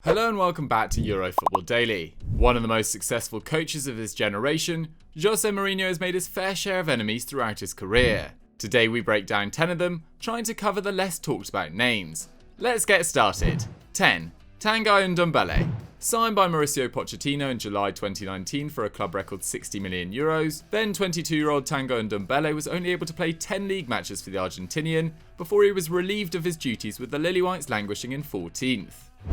Hello and welcome back to Eurofootball Daily. One of the most successful coaches of his generation, Jose Mourinho has made his fair share of enemies throughout his career. Today we break down 10 of them, trying to cover the less talked about names. Let's get started. 10. Tanguy Ndombele. Signed by Mauricio Pochettino in July 2019 for a club record €60 million, then 22-year-old Tanguy Ndombele was only able to play 10 league matches for the Argentinian before he was relieved of his duties with the Lily Whites languishing in 14th.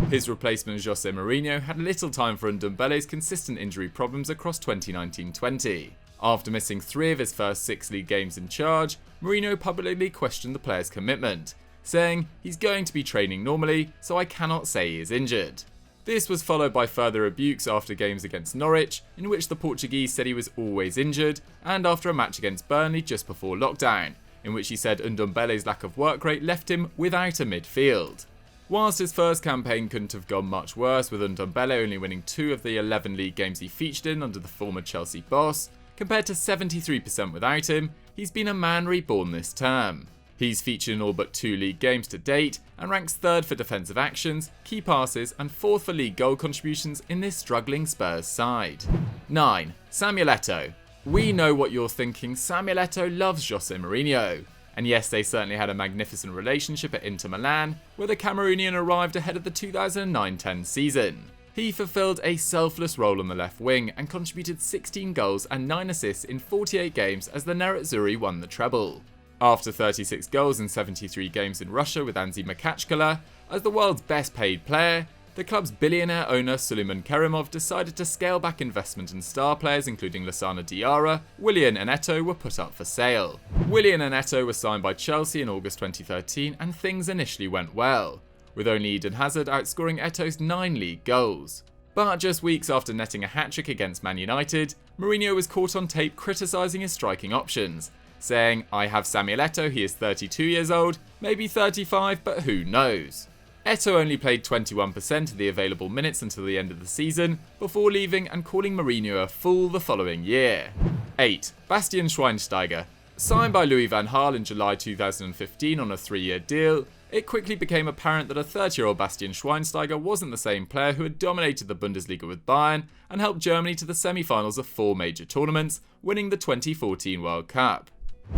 His replacement Jose Mourinho had little time for Ndombele's consistent injury problems across 2019-20. After missing 3 of his first 6 league games in charge, Mourinho publicly questioned the player's commitment, saying, "He's going to be training normally, so I cannot say he is injured." This was followed by further rebukes after games against Norwich, in which the Portuguese said he was always injured, and after a match against Burnley just before lockdown, in which he said Ndombele's lack of work rate left him without a midfield. Whilst his first campaign couldn't have gone much worse, with Ndombele only winning 2 of the 11 league games he featured in under the former Chelsea boss, compared to 73% without him, he's been a man reborn this term. He's featured in all but 2 league games to date, and ranks 3rd for defensive actions, key passes and 4th for league goal contributions in this struggling Spurs side. 9. Samuel Eto'o. We know what you're thinking, Samuel Eto'o loves Jose Mourinho. And yes, they certainly had a magnificent relationship at Inter Milan, where the Cameroonian arrived ahead of the 2009-10 season. He fulfilled a selfless role on the left wing and contributed 16 goals and 9 assists in 48 games as the Nerazzurri won the treble. After 36 goals in 73 games in Russia with Anzi Makachkala, as the world's best paid player, the club's billionaire owner Suleiman Kerimov decided to scale back investment in star players including Lassana Diarra. Willian and Eto'o were put up for sale. Willian and Eto'o were signed by Chelsea in August 2013 and things initially went well, with only Eden Hazard outscoring Eto'o's 9 league goals. But just weeks after netting a hat-trick against Man United, Mourinho was caught on tape criticising his striking options, saying, "I have Samuel Eto'o, he is 32 years old, maybe 35, but who knows." Eto'o only played 21% of the available minutes until the end of the season, before leaving and calling Mourinho a fool the following year. 8. Bastian Schweinsteiger. Signed by Louis van Gaal in July 2015 on a 3-year deal, it quickly became apparent that a 30-year-old Bastian Schweinsteiger wasn't the same player who had dominated the Bundesliga with Bayern and helped Germany to the semi-finals of 4 major tournaments, winning the 2014 World Cup.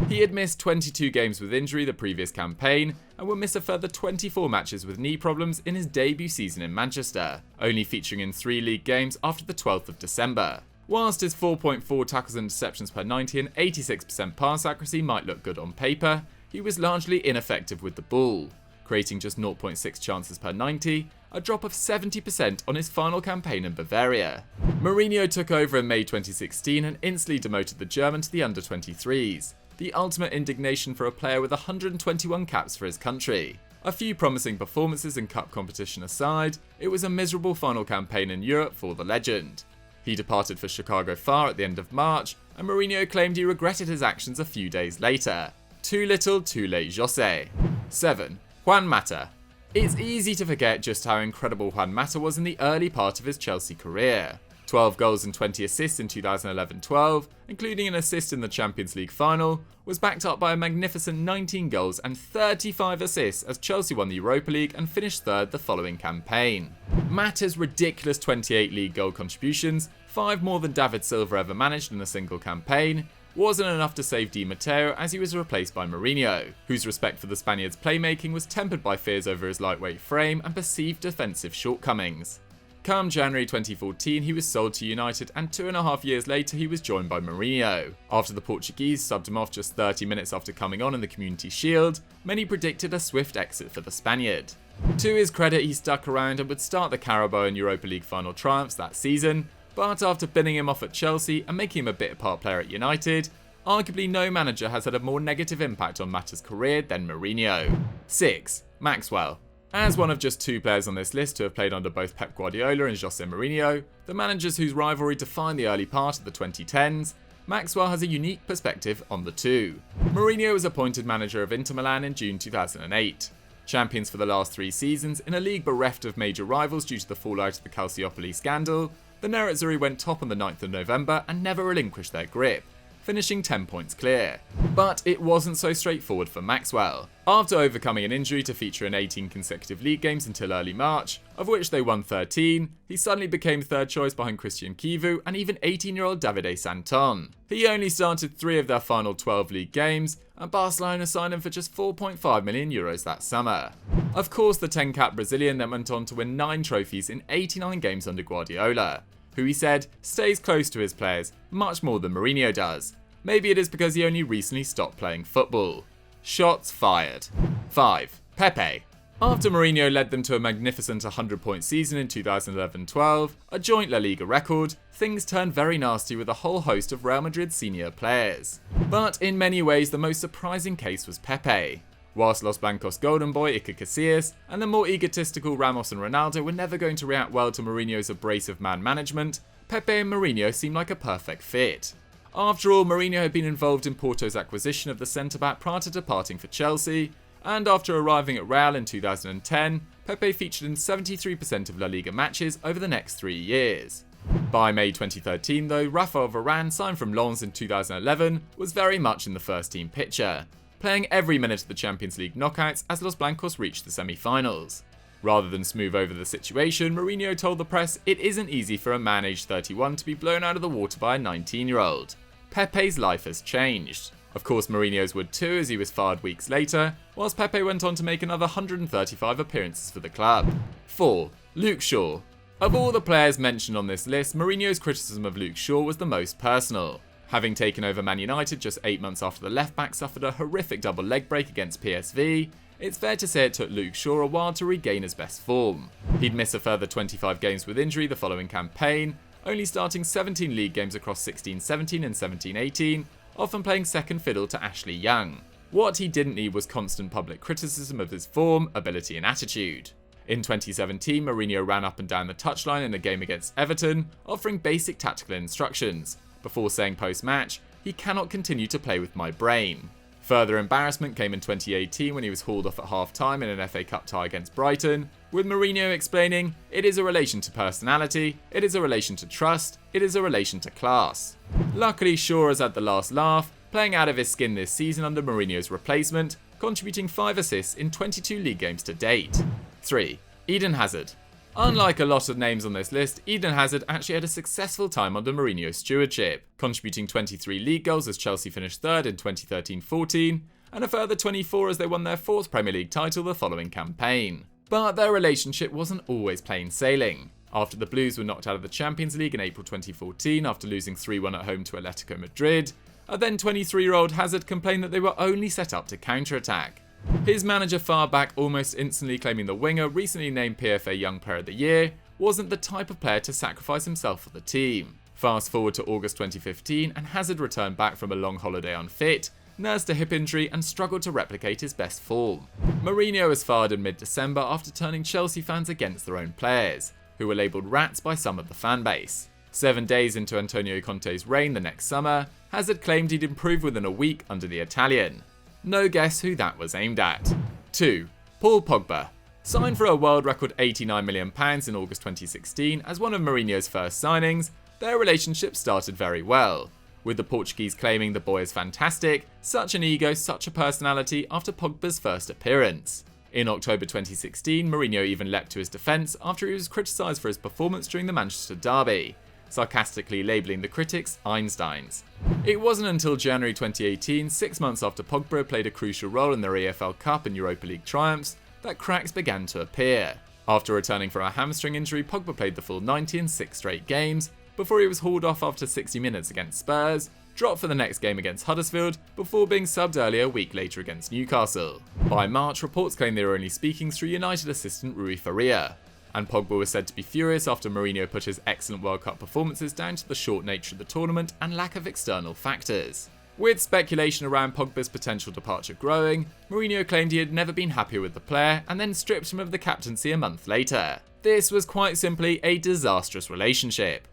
He had missed 22 games with injury the previous campaign and would miss a further 24 matches with knee problems in his debut season in Manchester, only featuring in 3 league games after the 12th of December. Whilst his 4.4 tackles and interceptions per 90 and 86% pass accuracy might look good on paper, he was largely ineffective with the ball, creating just 0.6 chances per 90, a drop of 70% on his final campaign in Bavaria. Mourinho took over in May 2016 and instantly demoted the German to the under-23s. The ultimate indignation for a player with 121 caps for his country. A few promising performances in cup competition aside, it was a miserable final campaign in Europe for the legend. He departed for Chicago Fire at the end of March, and Mourinho claimed he regretted his actions a few days later. Too little, too late, Jose. 7. Juan Mata. It's easy to forget just how incredible Juan Mata was in the early part of his Chelsea career. 12 goals and 20 assists in 2011-12, including an assist in the Champions League final, was backed up by a magnificent 19 goals and 35 assists as Chelsea won the Europa League and finished 3rd the following campaign. Mata's ridiculous 28 league goal contributions, 5 more than David Silva ever managed in a single campaign, wasn't enough to save Di Matteo as he was replaced by Mourinho, whose respect for the Spaniard's playmaking was tempered by fears over his lightweight frame and perceived defensive shortcomings. Come January 2014, he was sold to United, and 2.5 years later he was joined by Mourinho. After the Portuguese subbed him off just 30 minutes after coming on in the Community Shield, many predicted a swift exit for the Spaniard. To his credit, he stuck around and would start the Carabao and Europa League final triumphs that season, but after binning him off at Chelsea and making him a bit part player at United, arguably no manager has had a more negative impact on Mata's career than Mourinho. 6. Maxwell. As one of just 2 players on this list to have played under both Pep Guardiola and Jose Mourinho, the managers whose rivalry defined the early part of the 2010s, Maxwell has a unique perspective on the two. Mourinho was appointed manager of Inter Milan in June 2008. Champions for the last 3 seasons, in a league bereft of major rivals due to the fallout of the Calciopoli scandal, the Nerazzurri went top on the 9th of November and never relinquished their grip, finishing 10 points clear. But it wasn't so straightforward for Maxwell. After overcoming an injury to feature in 18 consecutive league games until early March, of which they won 13, he suddenly became third choice behind Christian Kivu and even 18-year-old Davide Santon. He only started 3 of their final 12 league games, and Barcelona signed him for just €4.5 million that summer. Of course, the 10-cap Brazilian then went on to win 9 trophies in 89 games under Guardiola, who he said stays close to his players much more than Mourinho does. Maybe it is because he only recently stopped playing football. Shots fired. 5. Pepe. After Mourinho led them to a magnificent 100-point season in 2011-12, a joint La Liga record, things turned very nasty with a whole host of Real Madrid senior players. But in many ways, the most surprising case was Pepe. Whilst Los Blancos golden boy Iker Casillas and the more egotistical Ramos and Ronaldo were never going to react well to Mourinho's abrasive man management, Pepe and Mourinho seemed like a perfect fit. After all, Mourinho had been involved in Porto's acquisition of the centre-back prior to departing for Chelsea, and after arriving at Real in 2010, Pepe featured in 73% of La Liga matches over the next 3 years. By May 2013 though, Raphael Varane, signed from Lens in 2011, was very much in the first team picture, playing every minute of the Champions League knockouts as Los Blancos reached the semi-finals. Rather than smooth over the situation, Mourinho told the press it isn't easy for a man aged 31 to be blown out of the water by a 19-year-old. Pepe's life has changed. Of course, Mourinho's would too, as he was fired weeks later, whilst Pepe went on to make another 135 appearances for the club. 4. Luke Shaw. Of all the players mentioned on this list, Mourinho's criticism of Luke Shaw was the most personal. Having taken over Man United just 8 months after the left-back suffered a horrific double leg break against PSV, it's fair to say it took Luke Shaw a while to regain his best form. He'd miss a further 25 games with injury the following campaign, only starting 17 league games across 16-17 and 17-18, often playing second fiddle to Ashley Young. What he didn't need was constant public criticism of his form, ability and attitude. In 2017, Mourinho ran up and down the touchline in a game against Everton, offering basic tactical instructions, before saying post-match, "He cannot continue to play with my brain." Further embarrassment came in 2018 when he was hauled off at half-time in an FA Cup tie against Brighton, with Mourinho explaining, "It is a relation to personality, it is a relation to trust, it is a relation to class." Luckily, Shaw has had the last laugh, playing out of his skin this season under Mourinho's replacement, contributing 5 assists in 22 league games to date. 3. Eden Hazard. Unlike a lot of names on this list, Eden Hazard actually had a successful time under Mourinho's stewardship, contributing 23 league goals as Chelsea finished third in 2013-14, and a further 24 as they won their 4th Premier League title the following campaign. But their relationship wasn't always plain sailing. After the Blues were knocked out of the Champions League in April 2014 after losing 3-1 at home to Atletico Madrid, a then 23-year-old Hazard complained that they were only set up to counter-attack. His manager fired back almost instantly, claiming the winger, recently named PFA Young Player of the Year, wasn't the type of player to sacrifice himself for the team. Fast forward to August 2015 and Hazard returned back from a long holiday unfit, nursed a hip injury and struggled to replicate his best form. Mourinho was fired in mid-December after turning Chelsea fans against their own players, who were labelled rats by some of the fan base. 7 days into Antonio Conte's reign the next summer, Hazard claimed he'd improved within a week under the Italian. No guess who that was aimed at. 2. Paul Pogba. Signed for a world record £89 million in August 2016 as one of Mourinho's first signings, their relationship started very well, with the Portuguese claiming the boy is fantastic, such an ego, such a personality after Pogba's first appearance. In October 2016, Mourinho even leapt to his defence after he was criticised for his performance during the Manchester derby, sarcastically labelling the critics Einsteins. It wasn't until January 2018, 6 months after Pogba played a crucial role in their EFL Cup and Europa League triumphs, that cracks began to appear. After returning from a hamstring injury, Pogba played the full 90 in 6 straight games, before he was hauled off after 60 minutes against Spurs, dropped for the next game against Huddersfield, before being subbed earlier a week later against Newcastle. By March, reports claim they were only speaking through United assistant Rui Faria, and Pogba was said to be furious after Mourinho put his excellent World Cup performances down to the short nature of the tournament and lack of external factors. With speculation around Pogba's potential departure growing, Mourinho claimed he had never been happier with the player and then stripped him of the captaincy a month later. This was quite simply a disastrous relationship.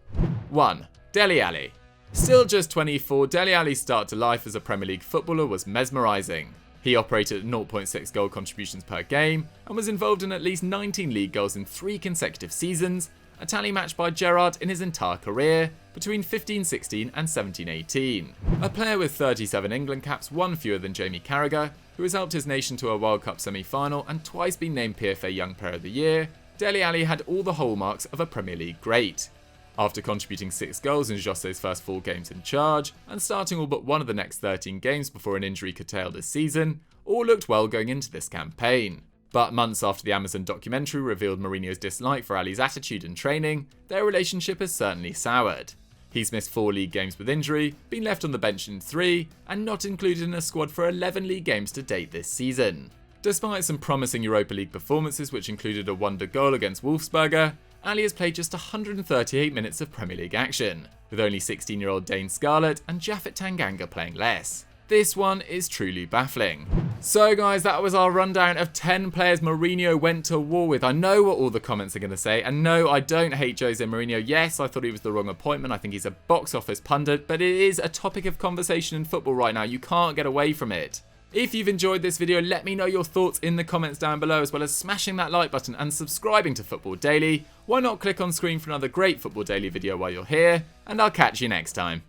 1. Dele Alli. Still just 24, Dele Alli's start to life as a Premier League footballer was mesmerising. He operated at 0.6 goal contributions per game and was involved in at least 19 league goals in 3 consecutive seasons, a tally matched by Gerrard in his entire career between 15-16 and 17-18. A player with 37 England caps, one fewer than Jamie Carragher, who has helped his nation to a World Cup semi-final and twice been named PFA Young Player of the Year, Dele Alli had all the hallmarks of a Premier League great. After contributing 6 goals in Jose's first 4 games in charge, and starting all but one of the next 13 games before an injury curtailed his season, all looked well going into this campaign. But months after the Amazon documentary revealed Mourinho's dislike for Alli's attitude and training, their relationship has certainly soured. He's missed 4 league games with injury, been left on the bench in 3, and not included in a squad for 11 league games to date this season. Despite some promising Europa League performances which included a wonder goal against Wolfsberger, Alli has played just 138 minutes of Premier League action, with only 16-year-old Dane Scarlett and Japhet Tanganga playing less. This one is truly baffling. So guys, that was our rundown of 10 players Mourinho went to war with. I know what all the comments are going to say, and no, I don't hate Jose Mourinho. Yes, I thought he was the wrong appointment. I think he's a box office pundit, but it is a topic of conversation in football right now. You can't get away from it. If you've enjoyed this video, let me know your thoughts in the comments down below, as well as smashing that like button and subscribing to Football Daily. Why not click on screen for another great Football Daily video while you're here, and I'll catch you next time.